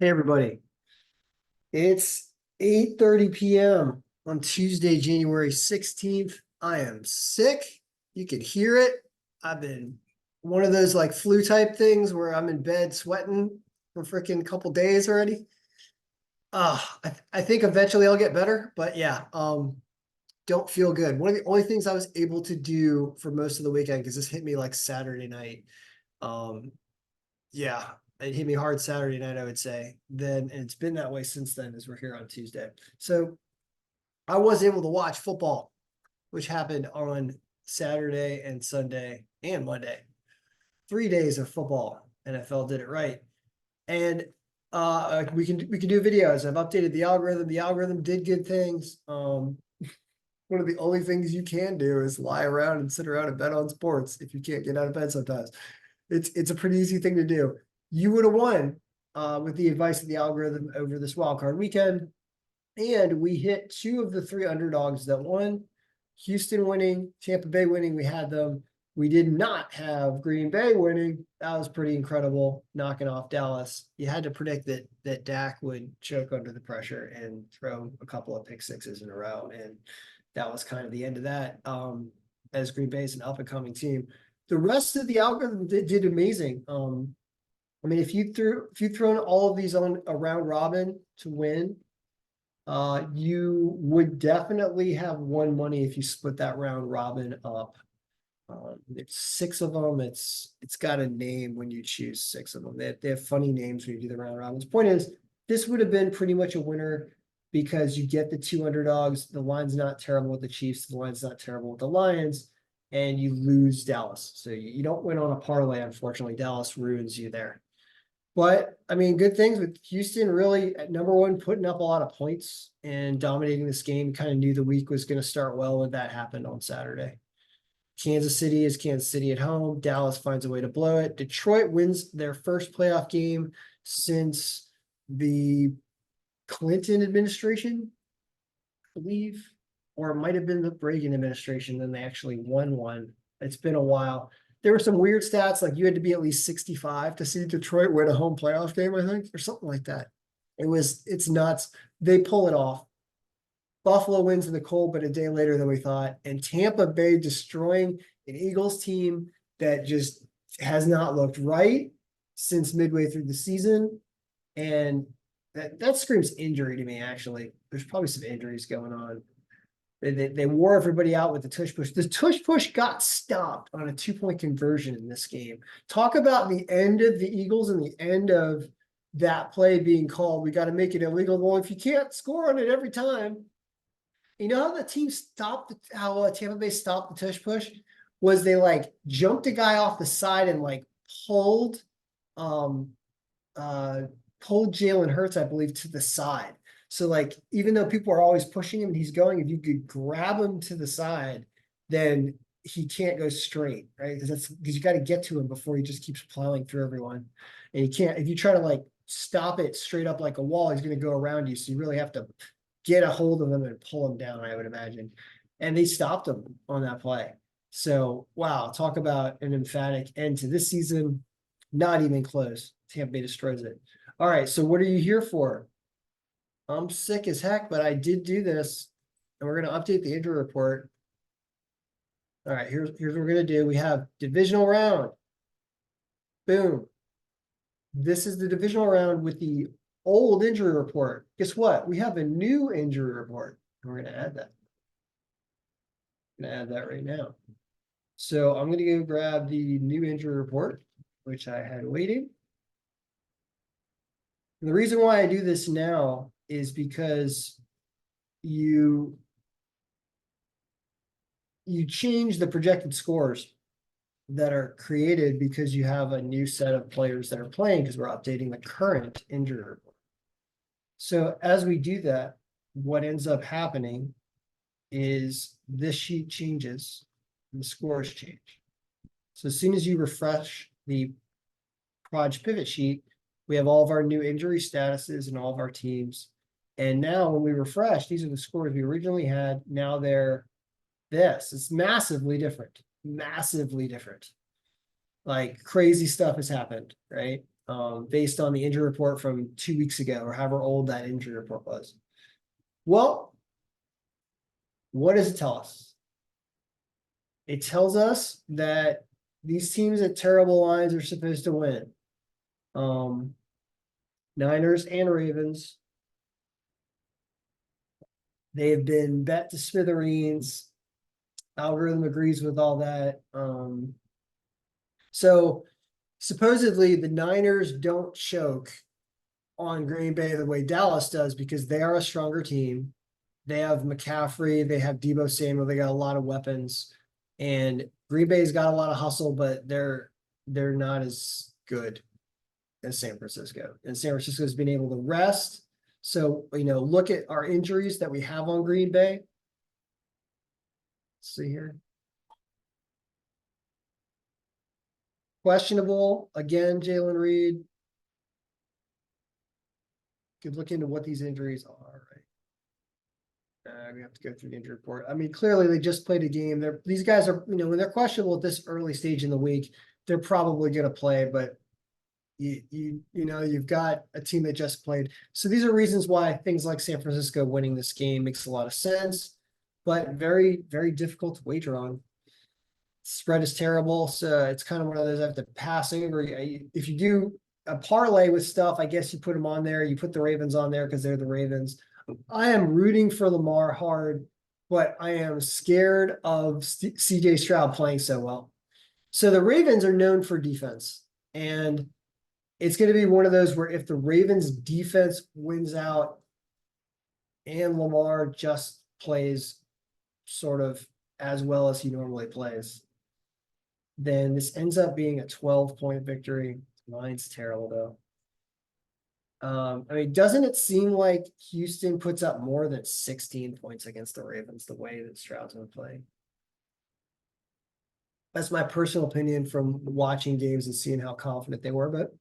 Hey everybody, it's 8:30 p.m. on Tuesday, January 16th. I am sick. You can hear it. I've been one of those like flu type things where I'm in bed sweating for freaking couple days already. I think eventually I'll get better, but yeah, don't feel good. One of the only things I was able to do for most of the weekend, because this hit me like Saturday night. Um, yeah, it hit me hard Saturday night, I would say. Then, and it's been that way since then as we're here on Tuesday. So I was able to watch football, which happened on Saturday and Sunday and Monday. 3 days of football. NFL did it right. And we can do videos. I've updated the algorithm. The algorithm did good things. One of the only things you can do is lie around and sit around and bet on sports if you can't get out of bed sometimes. It's a pretty easy thing to do. You would have won with the advice of the algorithm over this wild card weekend. And we hit two of the three underdogs that won. Houston winning, Tampa Bay winning. We had them. We did not have Green Bay winning. That was pretty incredible, knocking off Dallas. You had to predict that Dak would choke under the pressure and throw a couple of pick sixes in a row. And that was kind of the end of that. As Green Bay is an up and coming team. The rest of the algorithm did amazing. I mean, if you thrown all of these on a round robin to win, you would definitely have won money if you split that round robin up. There's six of them. It's got a name when you choose six of them. They have funny names when you do the round robins. Point is, this would have been pretty much a winner because you get the two underdogs. The line's not terrible with the Chiefs. The line's not terrible with the Lions, and you lose Dallas. So you don't win on a parlay. Unfortunately, Dallas ruins you there. But I mean, good things with Houston really at number one, putting up a lot of points and dominating this game. Kind of knew the week was going to start well when that happened on Saturday. Kansas City is Kansas City at home. Dallas finds a way to blow it. Detroit wins their first playoff game since the Clinton administration, I believe, or it might have been the Reagan administration. Then they actually won one. It's been a while. There were some weird stats, like you had to be at least 65 to see Detroit win a home playoff game, I think, or something like that. It's nuts. They pull it off. Buffalo wins in the cold, but a day later than we thought. And Tampa Bay destroying an Eagles team that just has not looked right since midway through the season. And that screams injury to me, actually. There's probably some injuries going on. They wore everybody out with the tush push. The tush push got stopped on a 2-point conversion in this game. Talk about the end of the Eagles and the end of that play being called. We got to make it illegal. Well, if you can't score on it every time, you know how the team stopped, how Tampa Bay stopped the tush push was they like jumped a guy off the side and like pulled, um, pulled Jalen Hurts, I believe, to the side. So like, even though people are always pushing him and he's going, if you could grab him to the side, then he can't go straight, right? Because you got to get to him before he just keeps plowing through everyone. And you can't, if you try to like stop it straight up like a wall, he's going to go around you. So you really have to get a hold of him and pull him down, I would imagine. And they stopped him on that play. So, wow, talk about an emphatic end to this season. Not even close. Tampa Bay destroys it. All right, so what are you here for? I'm sick as heck, but I did do this, and we're going to update the injury report. All right, here's what we're going to do. We have divisional round. Boom. This is the divisional round with the old injury report. Guess what? We have a new injury report. We're going to add that. I'm going to add that right now. So I'm going to go grab the new injury report, which I had waiting. And the reason why I do this now is because you change the projected scores that are created because you have a new set of players that are playing because we're updating the current injury report. So as we do that, what ends up happening is this sheet changes and the scores change. So as soon as you refresh the Proj pivot sheet, we have all of our new injury statuses and all of our teams. And now when we refresh, these are the scores we originally had. Now they're this. It's massively different. Massively different. Like crazy stuff has happened, right? based on the injury report from 2 weeks ago, or however old that injury report was. Well, what does it tell us? It tells us that these teams at terrible lines are supposed to win. Niners and Ravens. They have been bet to smithereens. Algorithm agrees with all that. So supposedly the Niners don't choke on Green Bay the way Dallas does because they are a stronger team. They have McCaffrey, they have Deebo Samuel, they got a lot of weapons, and Green Bay's got a lot of hustle, but they're not as good as San Francisco. And San Francisco's been able to rest. So, look at our injuries that we have on Green Bay. Let's see here. Questionable, again, Jalen Reed. Could look into what these injuries are, right? We have to go through the injury report. I mean, clearly they just played a game. These guys are, when they're questionable at this early stage in the week, they're probably going to play, but you've got a team that just played. So these are reasons why things like San Francisco winning this game makes a lot of sense, but very, very difficult to wager on. Spread is terrible, so it's kind of one of those I have to pass over. If you do a parlay with stuff, I guess you put them on there. You put the Ravens on there because they're the Ravens. I am rooting for Lamar hard, but I am scared of CJ Stroud playing so well. So the Ravens are known for defense, and it's going to be one of those where if the Ravens defense wins out and Lamar just plays sort of as well as he normally plays, then this ends up being a 12-point victory. Line's terrible, though. I mean, doesn't it seem like Houston puts up more than 16 points against the Ravens the way that Stroud's been playing? That's my personal opinion from watching games and seeing how confident they were. But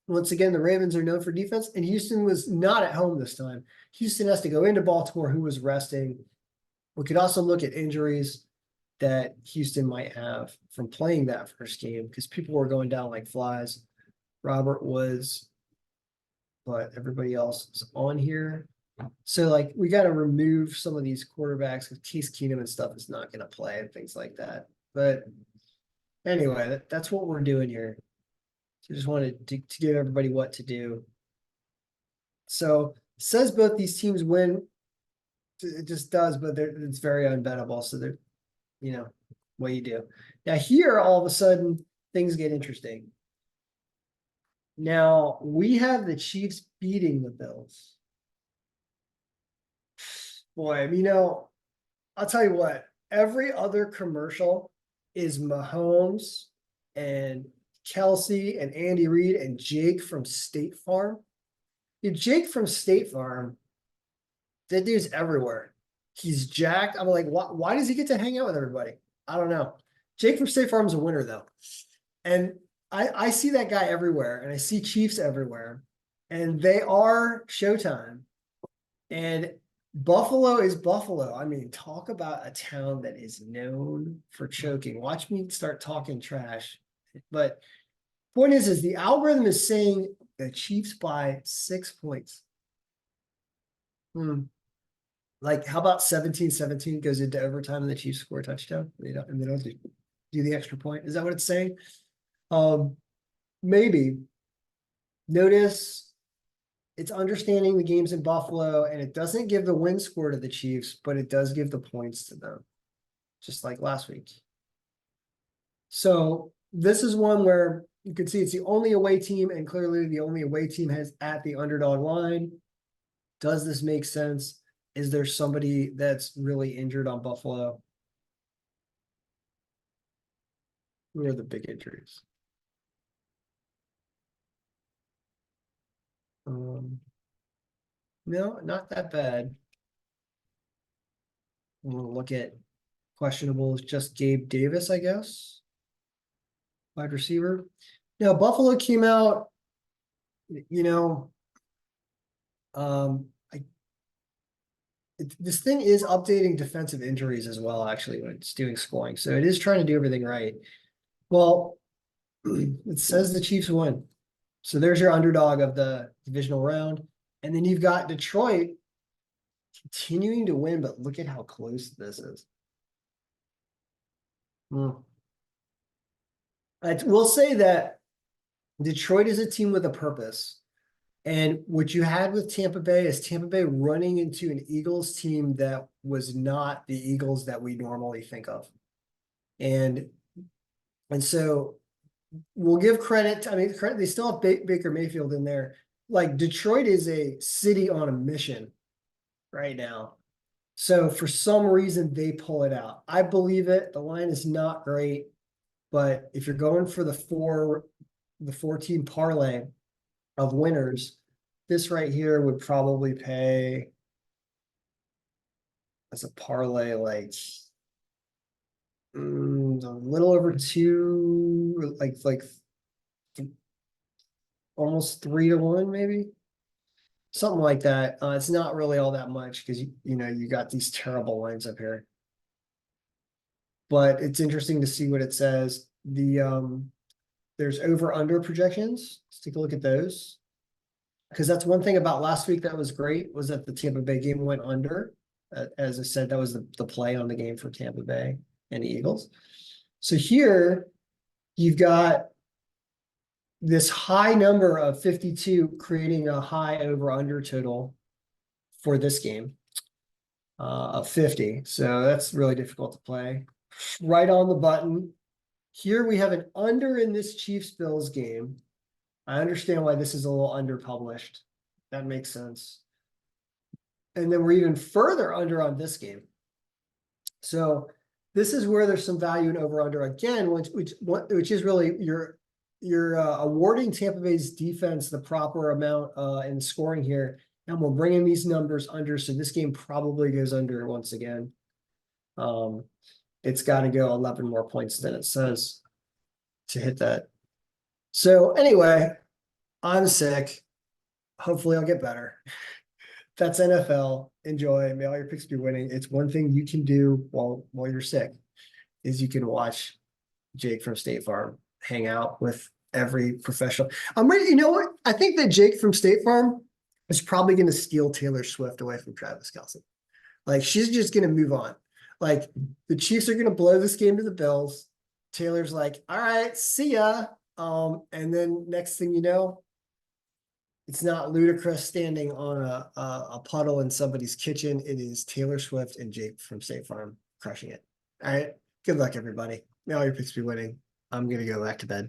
once again, the Ravens are known for defense, and Houston was not at home this time. Houston has to go into Baltimore, who was resting. We could also look at injuries that Houston might have from playing that first game because people were going down like flies. Robert Woods, but everybody else is on here. So we got to remove some of these quarterbacks because Case Keenum and stuff is not going to play and things like that. But anyway, that's what we're doing here. So just wanted to give everybody what to do. So it says both these teams win. It just does, but it's very unbettable. So they're, what you do. Now here, all of a sudden, things get interesting. Now we have the Chiefs beating the Bills. Boy, I'll tell you what, every other commercial is Mahomes and Kelsey and Andy Reid and Jake from State Farm. Jake from State Farm, that dude's everywhere. He's jacked. I'm like, why does he get to hang out with everybody? I don't know. Jake from State Farm's a winner, though. And I see that guy everywhere, and I see Chiefs everywhere, and they are Showtime. And Buffalo is Buffalo. I mean, talk about a town that is known for choking. Watch me start talking trash. But point is the algorithm is saying the Chiefs by 6 points. How about 17-17 goes into overtime and the Chiefs score a touchdown? And they don't do the extra point. Is that what it's saying? Maybe. Notice it's understanding the games in Buffalo, and it doesn't give the win score to the Chiefs, but it does give the points to them, just like last week. So this is one where you can see it's the only away team, and clearly the only away team has at the underdog line. Does this make sense? Is there somebody that's really injured on Buffalo? Who are the big injuries? No, not that bad. I'm going to look at questionables, just Gabe Davis, I guess. Wide receiver. Now, Buffalo came out, this thing is updating defensive injuries as well, actually, when it's doing scoring. So it is trying to do everything right. Well, it says the Chiefs won. So there's your underdog of the divisional round. And then you've got Detroit continuing to win, but look at how close this is. I will say that Detroit is a team with a purpose. And what you had with Tampa Bay is Tampa Bay running into an Eagles team that was not the Eagles that we normally think of. And so we'll give credit. I mean, they still have Baker Mayfield in there. Like Detroit is a city on a mission right now. So for some reason they pull it out. I believe it. The line is not great, but if you're going for the 4-team parlay of winners, this right here would probably pay as a parlay like a little over two, like almost 3-1 maybe. Something like that. It's not really all that much because you got these terrible lines up here. But it's interesting to see what it says. There's over under projections. Let's take a look at those. Because that's one thing about last week that was great was that the Tampa Bay game went under. As I said, that was the play on the game for Tampa Bay and the Eagles. So here you've got this high number of 52 creating a high over under total for this game of 50. So that's really difficult to play. Right on the button. Here we have an under in this Chiefs Bills game. I understand why this is a little underpublished. That makes sense. And then we're even further under on this game. So this is where there's some value in over under again, which is really you're awarding Tampa Bay's defense the proper amount in scoring here, and we're bringing these numbers under. So this game probably goes under once again. It's got to go 11 more points than it says to hit that. So anyway, I'm sick. Hopefully I'll get better. That's NFL. Enjoy. May all your picks be winning. It's one thing you can do while you're sick is you can watch Jake from State Farm hang out with every professional. I'm ready. You know what? I think that Jake from State Farm is probably going to steal Taylor Swift away from Travis Kelce. Like she's just going to move on. Like the Chiefs are going to blow this game to the Bills. Taylor's like, all right, see ya. And then next thing you know, it's not Ludacris standing on a puddle in somebody's kitchen. It is Taylor Swift and Jake from State Farm crushing it. All right. Good luck, everybody. May all your picks be winning. I'm going to go back to bed.